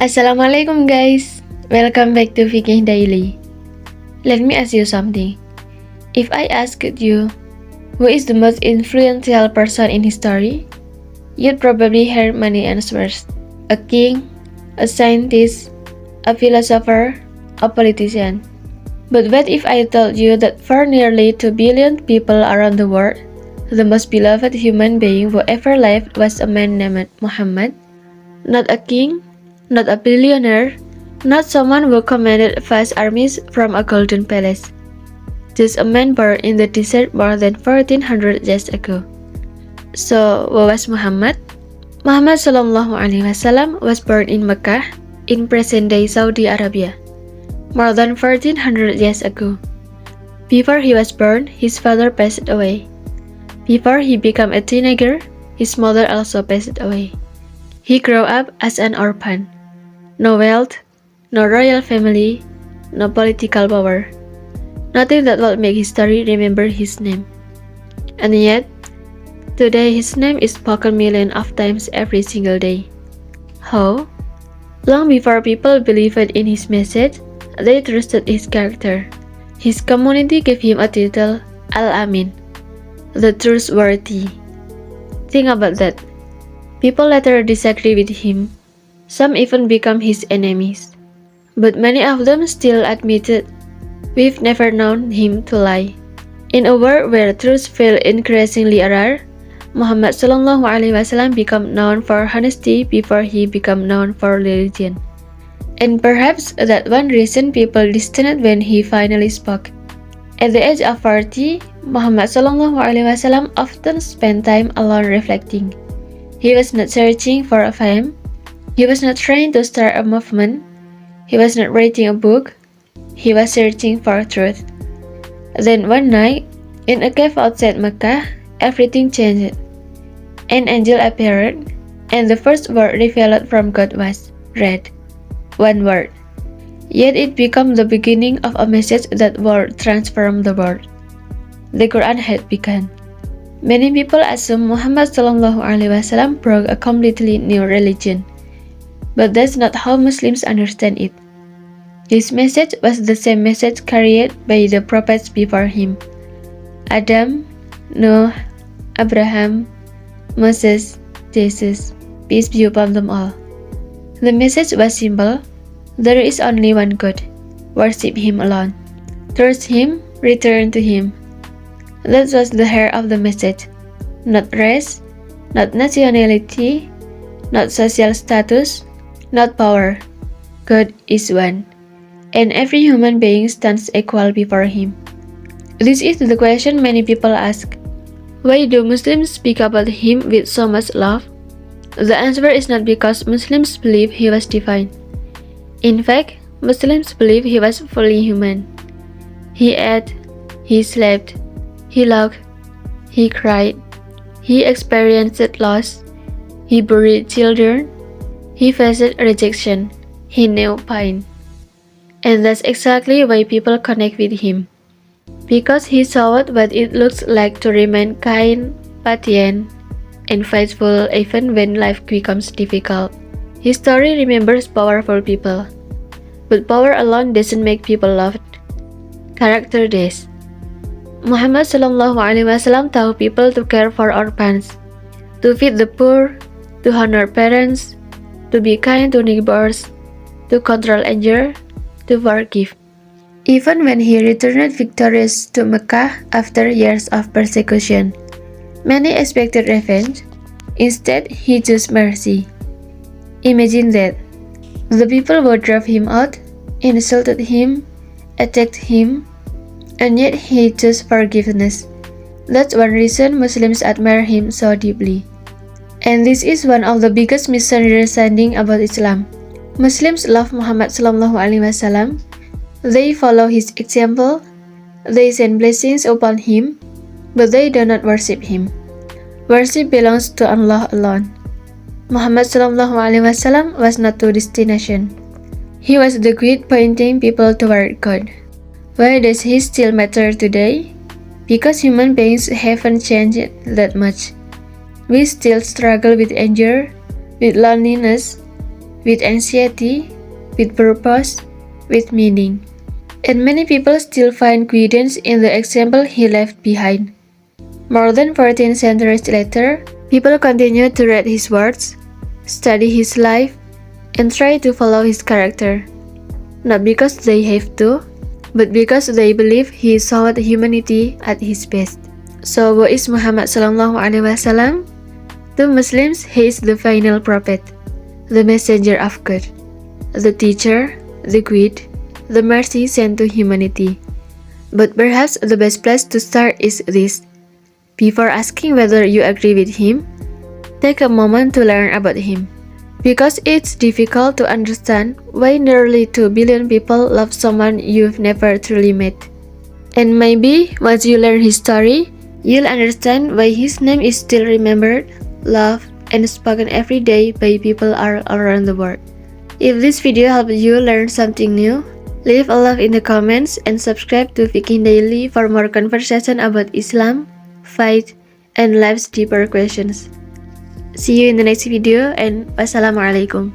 Assalamualaikum guys, welcome back to Fiqih Daily. Let me ask you something. If I asked you, who is the most influential person in history? You'd probably hear many answers. A king, a scientist, a philosopher, a politician. But what if I told you that for nearly 2 billion people around the world, the most beloved human being who ever lived was a man named Muhammad? Not a king, not a billionaire, not someone who commanded vast armies from a golden palace. Just a man born in the desert more than 1400 years ago. So, who was Muhammad? Muhammad SAW was born in Mecca, in present-day Saudi Arabia, more than 1400 years ago. Before he was born, his father passed away. Before he became a teenager, his mother also passed away. He grew up as an orphan. No wealth, no royal family, no political power. Nothing that would make history remember his name. And yet, today his name is spoken millions of times every single day. How? Long before people believed in his message, they trusted his character. His community gave him a title, Al-Amin, the trustworthy. Think about that. People later disagree with him. Some even become his enemies. But many of them still admitted, we've never known him to lie. In a world where truth feels increasingly rare, Muhammad SAW became known for honesty before he became known for religion. And perhaps that one reason people listened when he finally spoke. At the age of 40, Muhammad SAW often spent time alone reflecting. He was not searching for a fame. He was not trying to start a movement. He was not writing a book. He was searching for truth. Then one night, in a cave outside Mecca, everything changed. An angel appeared, and the first word revealed from God was, read. One word. Yet it became the beginning of a message that would transform the world. The Quran had begun. Many people assume Muhammad SAW brought a completely new religion. But that's not how Muslims understand it. His message was the same message carried by the prophets before him. Adam, Noah, Abraham, Moses, Jesus, peace be upon them all. The message was simple. There is only one God. Worship Him alone. Trust Him, return to Him. That was the heart of the message. Not race, not nationality, not social status, not power. God is one, and every human being stands equal before Him. This is the question many people ask. Why do Muslims speak about Him with so much love? The answer is not because Muslims believe He was divine. In fact, Muslims believe He was fully human. He ate, He slept, He loved, He cried, He experienced loss, He buried children, He faced rejection, He knew pain. And that's exactly why people connect with Him. Because He showed what it looks like to remain kind, patient, and faithful even when life becomes difficult. His story remembers powerful people. But power alone doesn't make people loved. Character does. Muhammad SAW taught people to care for orphans, to feed the poor, to honor parents, to be kind to neighbors, to control anger, to forgive. Even when he returned victorious to Mecca after years of persecution, many expected revenge. Instead, he chose mercy. Imagine that. The people who drove him out, insulted him, attacked him, and yet he chose forgiveness. That's one reason Muslims admire him so deeply. And this is one of the biggest misunderstandings about Islam. Muslims love Muhammad SAW. They follow his example. They send blessings upon him, but they do not worship him. Worship belongs to Allah alone. Muhammad SAW was not to destination. He was the guide pointing people toward God. Why does he still matter today? Because human beings haven't changed that much. We still struggle with anger, with loneliness, with anxiety, with purpose, with meaning. And many people still find credence in the example he left behind. More than 14 centuries later, people continue to read his words, study his life, and try to follow his character. Not because they have to, but because they believe he showed humanity at his best. So, who is Muhammad sallallahu alaihi wasallam? To Muslims, he is the final prophet, the messenger of God, the teacher, the guide, the mercy sent to humanity. But perhaps the best place to start is this. Before asking whether you agree with him, take a moment to learn about him. Because it's difficult to understand why nearly 2 billion people love someone you've never truly met. And maybe once you learn his story, you'll understand why his name is still remembered, loved, and spoken every day by people all around the world. If this video helped you learn something new, leave a love in the comments and subscribe to Fiqih Daily for more conversation about Islam, faith, and life's deeper questions. See you in the next video and wassalamualaikum.